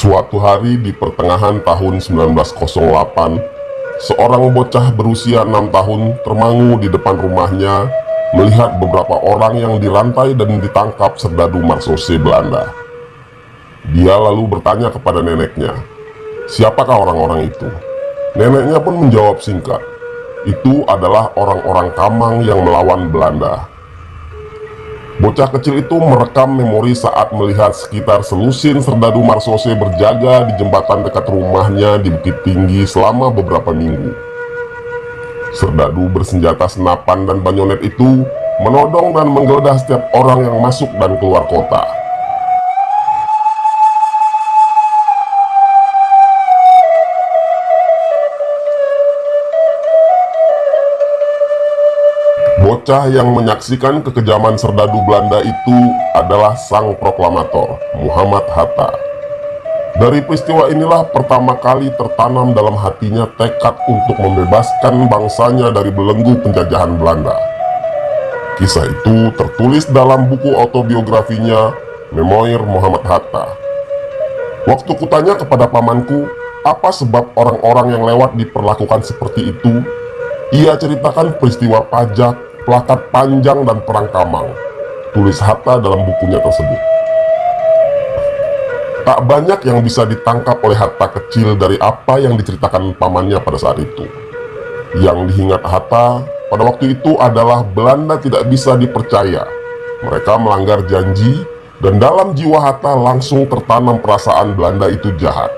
Suatu hari di pertengahan tahun 1908, seorang bocah berusia 6 tahun termangu di depan rumahnya melihat beberapa orang yang dirantai dan ditangkap serdadu Marsose Belanda. Dia lalu bertanya kepada neneknya, siapakah orang-orang itu? Neneknya pun menjawab singkat, itu adalah orang-orang Kamang yang melawan Belanda. Bocah kecil itu merekam memori saat melihat sekitar selusin serdadu Marsose berjaga di jembatan dekat rumahnya di Bukit Tinggi selama beberapa minggu. Serdadu bersenjata senapan dan bayonet itu menodong dan menggeledah setiap orang yang masuk dan keluar kota. Bocah yang menyaksikan kekejaman serdadu Belanda itu adalah sang proklamator, Muhammad Hatta. Dari peristiwa inilah pertama kali tertanam dalam hatinya tekad untuk membebaskan bangsanya dari belenggu penjajahan Belanda. Kisah itu tertulis dalam buku autobiografinya, Memoir Muhammad Hatta. Waktu kutanya kepada pamanku, apa sebab orang-orang yang lewat diperlakukan seperti itu? Ia ceritakan peristiwa pajak, plakat panjang dan perang Kamang, tulis Hatta dalam bukunya tersebut. Tak banyak yang bisa ditangkap oleh Hatta kecil dari apa yang diceritakan pamannya pada saat itu. Yang diingat Hatta pada waktu itu adalah Belanda tidak bisa dipercaya. Mereka melanggar janji dan dalam jiwa Hatta langsung tertanam perasaan Belanda itu jahat.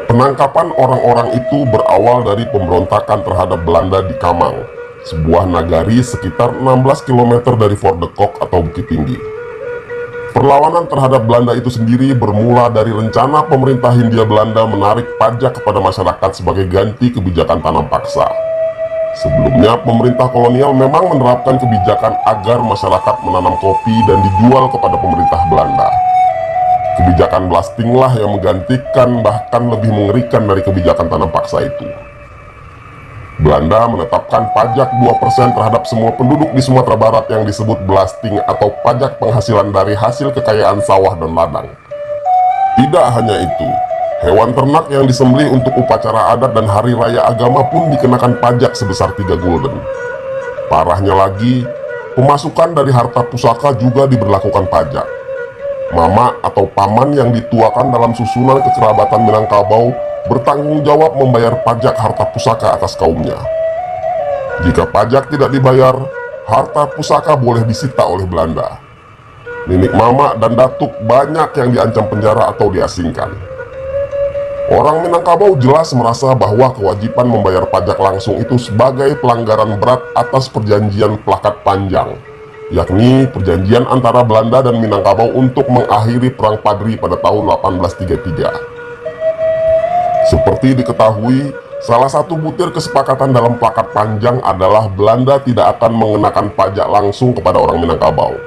Penangkapan orang-orang itu berawal dari pemberontakan terhadap Belanda di Kamang, sebuah nagari sekitar 16 km dari Fort de Kock atau Bukit Tinggi. Perlawanan terhadap Belanda itu sendiri bermula dari rencana pemerintah Hindia Belanda menarik pajak kepada masyarakat sebagai ganti kebijakan tanam paksa. Sebelumnya, pemerintah kolonial memang menerapkan kebijakan agar masyarakat menanam kopi dan dijual kepada pemerintah Belanda. Kebijakan blastinglah yang menggantikan, bahkan lebih mengerikan dari kebijakan tanam paksa itu. Belanda menetapkan pajak 2% terhadap semua penduduk di Sumatera Barat yang disebut blasting atau pajak penghasilan dari hasil kekayaan sawah dan ladang. Tidak hanya itu, hewan ternak yang disembelih untuk upacara adat dan hari raya agama pun dikenakan pajak sebesar 3 gulden. Parahnya lagi, pemasukan dari harta pusaka juga diberlakukan pajak. Mama atau paman yang dituakan dalam susunan kekerabatan Minangkabau bertanggung jawab membayar pajak harta pusaka atas kaumnya. Jika pajak tidak dibayar, harta pusaka boleh disita oleh Belanda. Nenek mama dan datuk banyak yang diancam penjara atau diasingkan. Orang Minangkabau jelas merasa bahwa kewajiban membayar pajak langsung itu sebagai pelanggaran berat atas perjanjian Plakat Panjang, yakni perjanjian antara Belanda dan Minangkabau untuk mengakhiri Perang Padri pada tahun 1833. Seperti diketahui, salah satu butir kesepakatan dalam Plakat Panjang adalah Belanda tidak akan mengenakan pajak langsung kepada orang Minangkabau.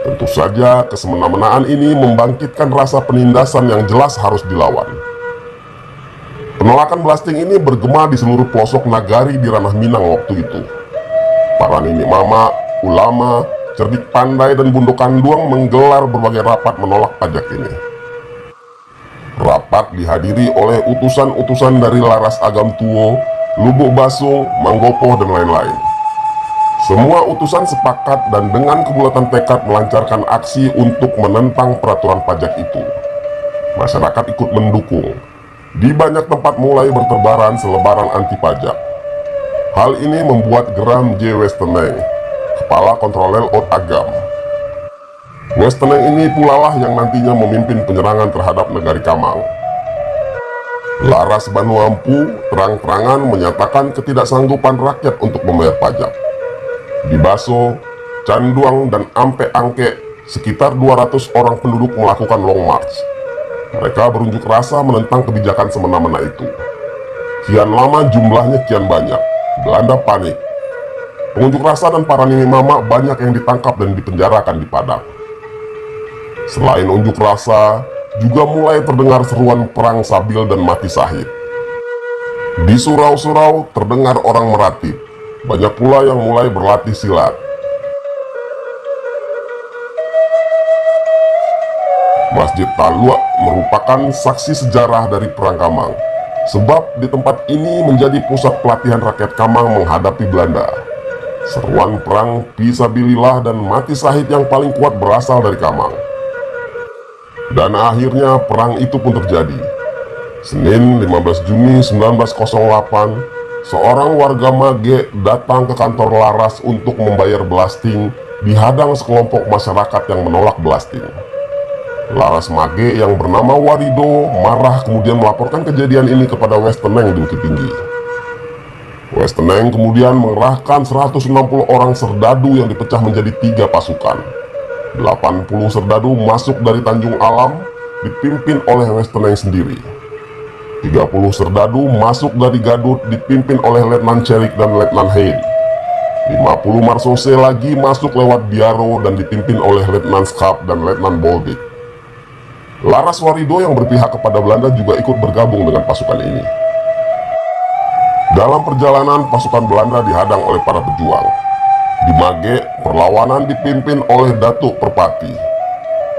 Tentu saja kesemena-menaan ini membangkitkan rasa penindasan yang jelas harus dilawan. Penolakan blasting ini bergema di seluruh pelosok nagari di ranah Minang waktu itu. Para nenek mama, ulama, cerdik pandai dan Bundo Kanduang menggelar berbagai rapat menolak pajak ini. Rapat dihadiri oleh utusan-utusan dari Laras Agam Tuo, Lubuk Basung, Manggopoh, dan lain-lain. Semua utusan sepakat dan dengan kebulatan tekad melancarkan aksi untuk menentang peraturan pajak itu. Masyarakat ikut mendukung. Di banyak tempat mulai berterbaran selebaran anti pajak. Hal ini membuat geram J. Westeneng, kepala kontroler Ot Agam. Westeneng ini pula lah yang nantinya memimpin penyerangan terhadap negari Kamang. Laras Banuampu terang-terangan menyatakan ketidaksanggupan rakyat untuk membayar pajak. Di Baso, Canduang, dan Ampe Angke, sekitar 200 orang penduduk melakukan long march. Mereka berunjuk rasa menentang kebijakan semena-mena itu. Kian lama jumlahnya kian banyak. Belanda panik. Pengunjuk rasa dan para nenek mama banyak yang ditangkap dan dipenjarakan di Padang. Selain unjuk rasa, juga mulai terdengar seruan perang sabil dan mati syahid. Di surau-surau terdengar orang meratip. Banyak pula yang mulai berlatih silat. Masjid Talua merupakan saksi sejarah dari Perang Kamang, sebab di tempat ini menjadi pusat pelatihan rakyat Kamang menghadapi Belanda. Seruan perang fisabilillah dan mati syahid yang paling kuat berasal dari Kamang. Dan akhirnya perang itu pun terjadi. Senin 15 Juni 1908, seorang warga Mage datang ke kantor Laras untuk membayar belasting, dihadang sekelompok masyarakat yang menolak belasting. Laras Mage yang bernama Warido marah kemudian melaporkan kejadian ini kepada Westeneng di Bukit Tinggi. Westeneng kemudian mengerahkan 160 orang serdadu yang dipecah menjadi 3 pasukan. 80 serdadu masuk dari Tanjung Alam dipimpin oleh Westeneng sendiri. 30 serdadu masuk dari Gadut dipimpin oleh Letnan Cerik dan Letnan Hein. 50 marsose lagi masuk lewat Biaro dan dipimpin oleh Letnan Skap dan Letnan Boldik. Laras Warido yang berpihak kepada Belanda juga ikut bergabung dengan pasukan ini. Dalam perjalanan, pasukan Belanda dihadang oleh para pejuang. Di Mage, perlawanan dipimpin oleh Datuk Perpati.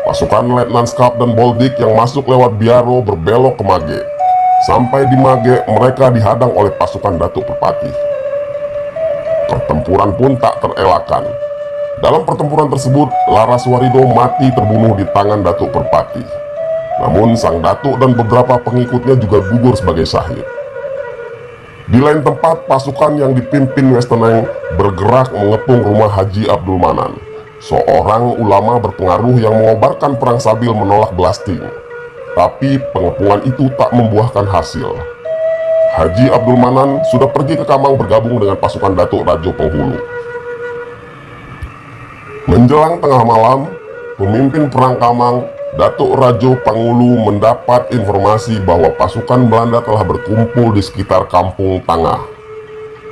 Pasukan Letnan Skap dan Boldik yang masuk lewat Biaro berbelok ke Mage. Sampai di Mage, mereka dihadang oleh pasukan Datuk Perpati. Pertempuran pun tak terelakkan. Dalam pertempuran tersebut, Laras Warido mati terbunuh di tangan Datuk Perpati. Namun sang datuk dan beberapa pengikutnya juga gugur sebagai syahid. Di lain tempat, pasukan yang dipimpin Westeneng bergerak mengepung rumah Haji Abdul Manan, seorang ulama berpengaruh yang mengobarkan perang sabil menolak belasting. Tapi pengepungan itu tak membuahkan hasil. Haji Abdul Manan sudah pergi ke Kamang bergabung dengan pasukan Datuk Rajo Penghulu. Menjelang tengah malam, pemimpin perang Kamang, Datuk Rajo Pangulu, mendapat informasi bahwa pasukan Belanda telah berkumpul di sekitar Kampung Tangah.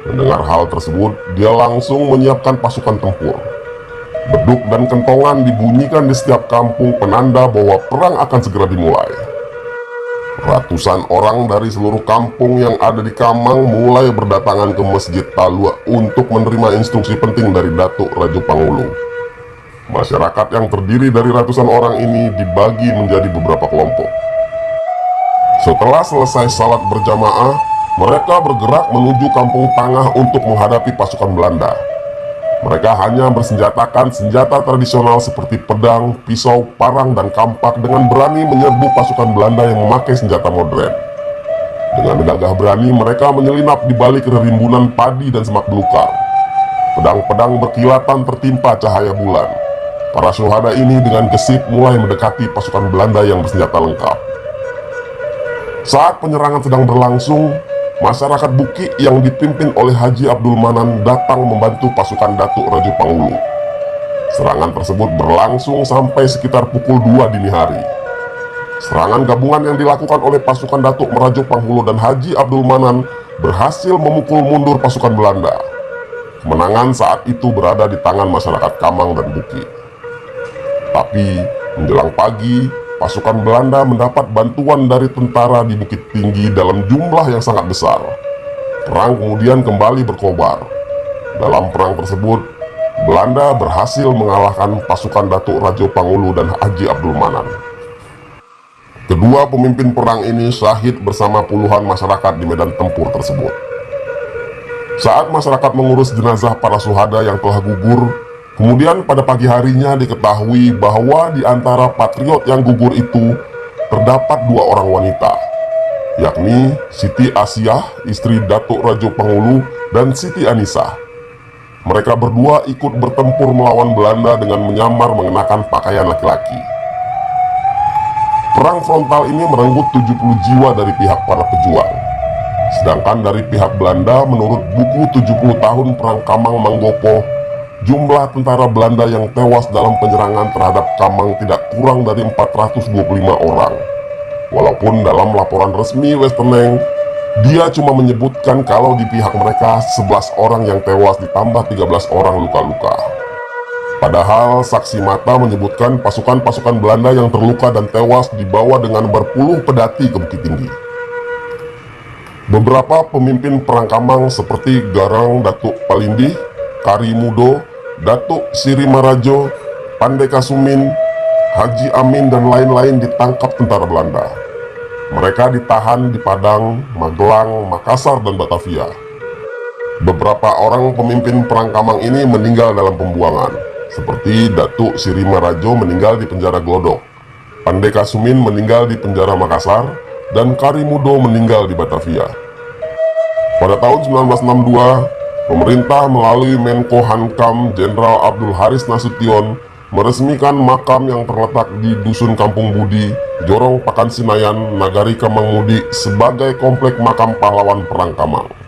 Mendengar hal tersebut, dia langsung menyiapkan pasukan tempur. Beduk dan kentongan dibunyikan di setiap kampung, penanda bahwa perang akan segera dimulai. Ratusan orang dari seluruh kampung yang ada di Kamang mulai berdatangan ke Masjid Talua untuk menerima instruksi penting dari Datuk Rajo Pangulu. Masyarakat yang terdiri dari ratusan orang ini dibagi menjadi beberapa kelompok. Setelah selesai salat berjamaah, mereka bergerak menuju Kampung Tangah untuk menghadapi pasukan Belanda. Mereka hanya bersenjatakan senjata tradisional seperti pedang, pisau, parang, dan kampak dengan berani menyerbu pasukan Belanda yang memakai senjata modern. Dengan gagah berani, mereka menyelinap di balik rimbunan padi dan semak belukar. Pedang-pedang berkilatan tertimpa cahaya bulan. Para syuhada ini dengan gesit mulai mendekati pasukan Belanda yang bersenjata lengkap. Saat penyerangan sedang berlangsung, masyarakat Buki yang dipimpin oleh Haji Abdul Manan datang membantu pasukan Datuk Rajo Pangulu. Serangan tersebut berlangsung sampai sekitar pukul 2 dini hari. Serangan gabungan yang dilakukan oleh pasukan Datuk Rajo Pangulu dan Haji Abdul Manan berhasil memukul mundur pasukan Belanda. Kemenangan saat itu berada di tangan masyarakat Kamang dan Buki. Tapi menjelang pagi, pasukan Belanda mendapat bantuan dari tentara di Bukit Tinggi dalam jumlah yang sangat besar. Perang kemudian kembali berkobar. Dalam perang tersebut, Belanda berhasil mengalahkan pasukan Datuk Rajo Pangulu dan Haji Abdul Manan. Kedua pemimpin perang ini syahid bersama puluhan masyarakat di medan tempur tersebut. Saat masyarakat mengurus jenazah para syuhada yang telah gugur, kemudian pada pagi harinya diketahui bahwa di antara patriot yang gugur itu terdapat 2 orang wanita, yakni Siti Asiah, istri Datuk Rajo Pangulu, dan Siti Anisah. Mereka berdua ikut bertempur melawan Belanda dengan menyamar mengenakan pakaian laki-laki. Perang frontal ini merenggut 70 jiwa dari pihak para pejuang. Sedangkan dari pihak Belanda, menurut buku 70 tahun Perang Kamang Manggopo, jumlah tentara Belanda yang tewas dalam penyerangan terhadap Kamang tidak kurang dari 425 orang. Walaupun dalam laporan resmi Westeneng, dia cuma menyebutkan kalau di pihak mereka 11 orang yang tewas ditambah 13 orang luka-luka. Padahal saksi mata menyebutkan pasukan-pasukan Belanda yang terluka dan tewas dibawa dengan berpuluh pedati ke Bukit Tinggi. Beberapa pemimpin perang Kamang seperti Garang Datuk Palindih, Kari Mudo, Datuk Siri Marajo, Pandai Kasumin, Haji Amin dan lain-lain ditangkap tentara Belanda. Mereka ditahan di Padang, Magelang, Makassar, dan Batavia. Beberapa orang pemimpin Perang Kamang ini meninggal dalam pembuangan, seperti Datuk Sirima Rajo meninggal di penjara Glodok, Pandai Kasumin meninggal di penjara Makassar, dan Karimudo meninggal di Batavia. Pada tahun 1962, pemerintah melalui Menko Hankam Jenderal Abdul Haris Nasution meresmikan makam yang terletak di Dusun Kampung Budi, Jorong Pakansinayan, Nagari Kamang Mudi sebagai komplek makam pahlawan Perang Kamang.